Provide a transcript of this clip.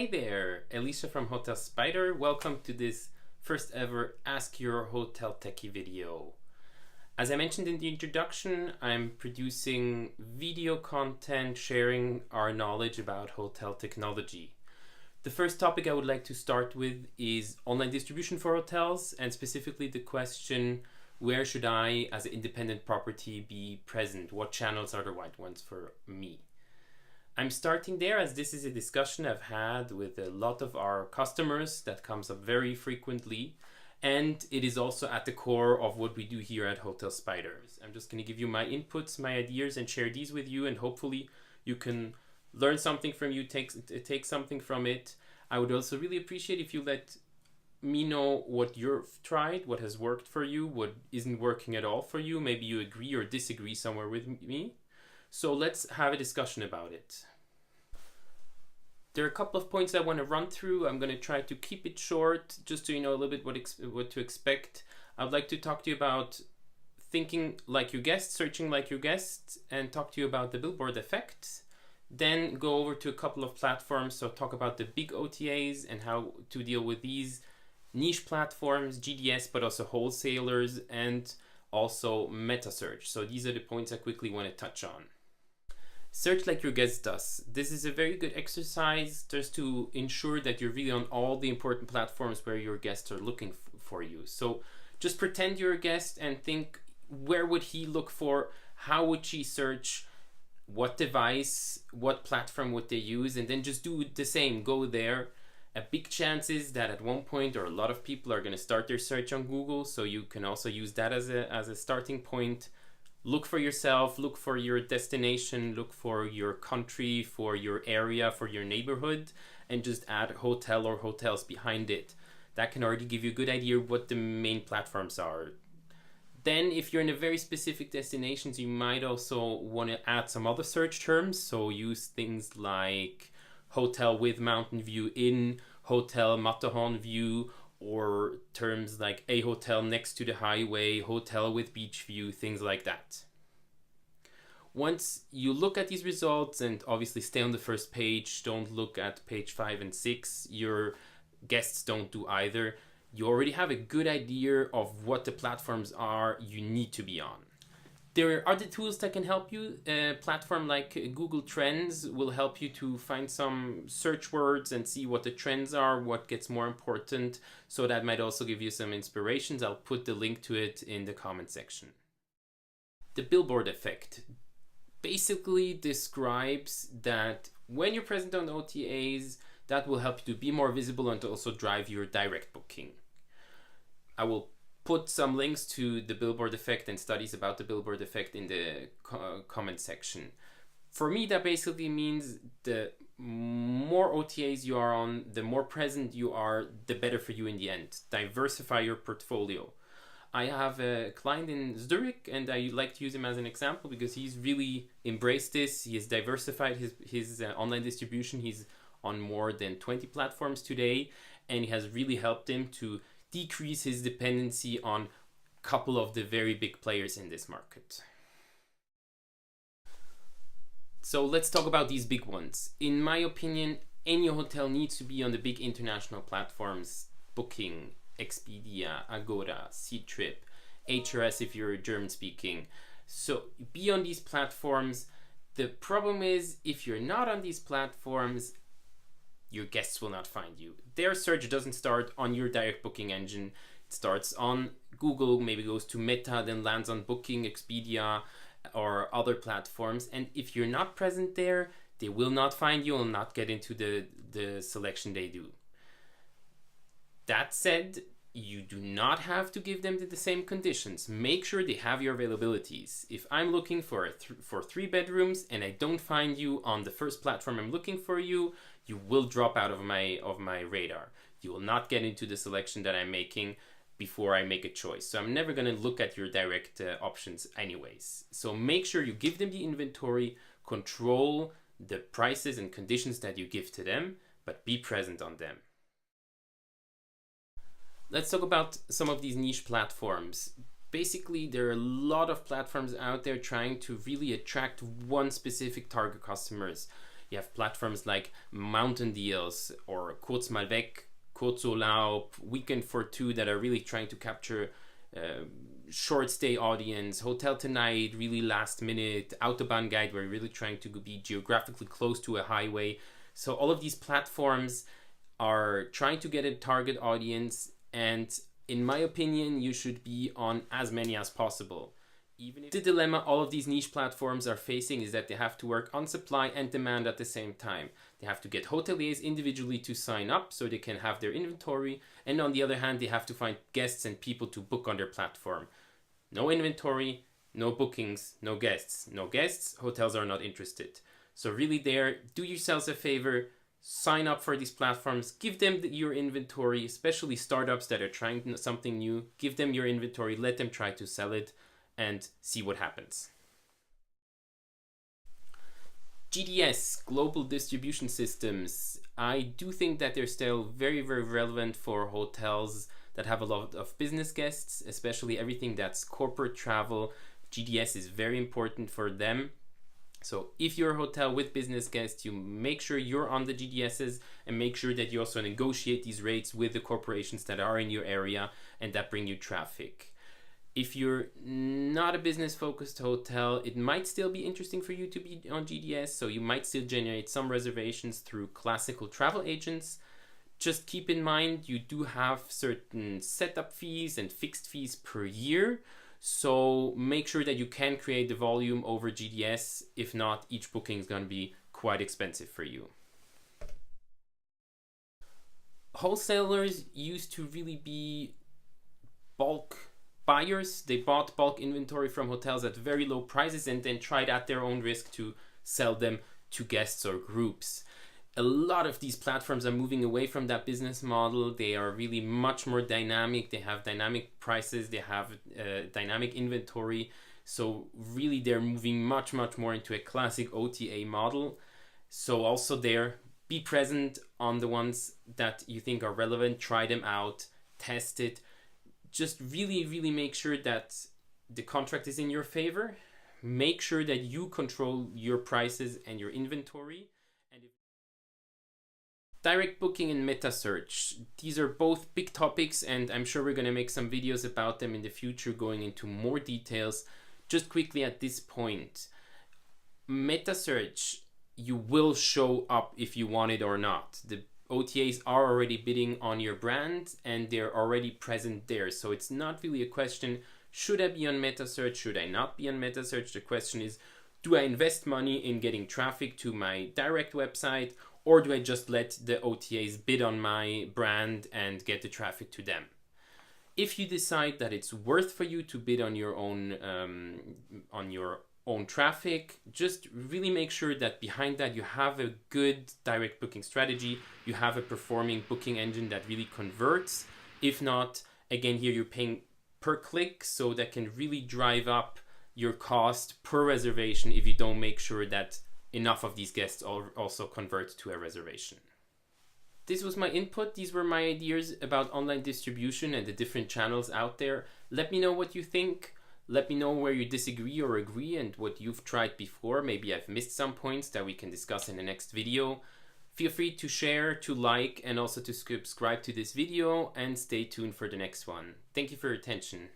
Hey there, Elisha from Hotel Spider. Welcome to this first ever Ask Your Hotel Techie video. As I mentioned in the introduction, I'm producing video content sharing our knowledge about hotel technology. The first topic I would like to start with is online distribution for hotels, and specifically the question, where should I as an independent property be present? What channels are the right ones for me? I'm starting there as this is a discussion I've had with a lot of our customers that comes up very frequently, and it is also at the core of what we do here at Hotel Spiders. I'm just going to give you my inputs, my ideas, and share these with you, and hopefully you can learn something from you, take something from it. I would also really appreciate if you let me know what you've tried, what has worked for you, what isn't working at all for you. Maybe you agree or disagree somewhere with me. So let's have a discussion about it. There are a couple of points I want to run through. I'm going to try to keep it short, just so you know a little bit what to expect. I'd like to talk to you about thinking like your guest, searching like your guest, and talk to you about the Billboard effect. Then go over to a couple of platforms, so talk about the big OTAs and how to deal with these niche platforms, GDS, but also wholesalers, and also Metasearch. So these are the points I quickly want to touch on. Search like your guest does. This is a very good exercise just to ensure that you're really on all the important platforms where your guests are looking for you. So just pretend you're a guest and think, where would he look for? How would she search? What device? What platform would they use? And then just do the same. Go there. A big chance is that at one point, or a lot of people are going to start their search on Google. So you can also use that as a starting point. Look for yourself, look for your destination, look for your country, for your area, for your neighborhood, and just add hotel or hotels behind it. That can already give you a good idea of what the main platforms are. Then if you're in a very specific destinations, you might also want to add some other search terms. So use things like hotel with mountain view in, hotel Matterhorn view, or terms like a hotel next to the highway, hotel with beach view, things like that. Once you look at these results, and obviously stay on the first page, don't look at page 5 and 6, your guests don't do either, you already have a good idea of what the platforms are you need to be on. There are other tools that can help you. A platform like Google Trends will help you to find some search words and see what the trends are, what gets more important. So that might also give you some inspirations. I'll put the link to it in the comment section. The Billboard effect basically describes that when you're present on OTAs, that will help you to be more visible and to also drive your direct booking. I will put some links to the Billboard effect and studies about the Billboard effect in the comment section. For me, that basically means the more OTAs you are on, the more present you are, the better for you in the end. Diversify your portfolio. I have a client in Zurich, and I like to use him as an example because he's really embraced this. He has diversified his online distribution. He's on more than 20 platforms today, and it has really helped him to decrease his dependency on a couple of the very big players in this market. So let's talk about these big ones. In my opinion, any hotel needs to be on the big international platforms: Booking, Expedia, Agoda, Ctrip, HRS if you're German speaking. So be on these platforms. The problem is, if you're not on these platforms, your guests will not find you. Their search doesn't start on your direct booking engine. It starts on Google, maybe goes to Meta, then lands on Booking, Expedia, or other platforms. And if you're not present there, they will not find you and not get into the selection they do. That said, you do not have to give them the same conditions. Make sure they have your availabilities. If I'm looking for 3 bedrooms and I don't find you on the first platform I'm looking for you, you will drop out of my radar. You will not get into the selection that I'm making before I make a choice. So I'm never going to look at your direct options anyways. So make sure you give them the inventory, control the prices and conditions that you give to them, but be present on them. Let's talk about some of these niche platforms. Basically, there are a lot of platforms out there trying to really attract one specific target customers. You have platforms like Mountain Deals or Kurz mal weg, Kurzurlaub, Weekend for Two that are really trying to capture short stay audience, Hotel Tonight, really last minute, Autobahn Guide, where you're really trying to be geographically close to a highway. So all of these platforms are trying to get a target audience, and in my opinion, you should be on as many as possible. Even if the dilemma all of these niche platforms are facing is that they have to work on supply and demand at the same time. They have to get hoteliers individually to sign up so they can have their inventory, and on the other hand, they have to find guests and people to book on their platform. No inventory, no bookings, no guests. No guests, hotels are not interested. So really there, do yourselves a favor, sign up for these platforms, give them your inventory, especially startups that are trying something new, give them your inventory, let them try to sell it, and see what happens. GDS, Global Distribution Systems. I do think that they're still very, very relevant for hotels that have a lot of business guests, especially everything that's corporate travel. GDS is very important for them. So if you're a hotel with business guests, you make sure you're on the GDSs and make sure that you also negotiate these rates with the corporations that are in your area and that bring you traffic. If you're not a business focused hotel, it might still be interesting for you to be on GDS, so you might still generate some reservations through classical travel agents. Just keep in mind you do have certain setup fees and fixed fees per year, so make sure that you can create the volume over GDS. If not, each booking is going to be quite expensive for you. Wholesalers used to really be bulk buyers. They bought bulk inventory from hotels at very low prices and then tried at their own risk to sell them to guests or groups. A lot of these platforms are moving away from that business model. They are really much more dynamic. They have dynamic prices. They have dynamic inventory. So really they're moving much more into a classic OTA model. So also there, be present on the ones that you think are relevant. Try them out, test it. Just really make sure that the contract is in your favor. Make sure that you control your prices and your inventory. And direct booking and Metasearch. These are both big topics, and I'm sure we're going to make some videos about them in the future, going into more details. Just quickly at this point, Metasearch, you will show up if you want it or not. The OTAs are already bidding on your brand and they're already present there. So it's not really a question, should I be on Metasearch? Should I not be on Metasearch? The question is, do I invest money in getting traffic to my direct website, or do I just let the OTAs bid on my brand and get the traffic to them? If you decide that it's worth for you to bid on your own traffic, just really make sure that behind that you have a good direct booking strategy, you have a performing booking engine that really converts. If not, again, here you're paying per click, so that can really drive up your cost per reservation if you don't make sure that enough of these guests also convert to a reservation. This was my input. These were my ideas about online distribution and the different channels out there. Let me know what you think. Let me know where you disagree or agree and what you've tried before. Maybe I've missed some points that we can discuss in the next video. Feel free to share, to like, and also to subscribe to this video, and stay tuned for the next one. Thank you for your attention.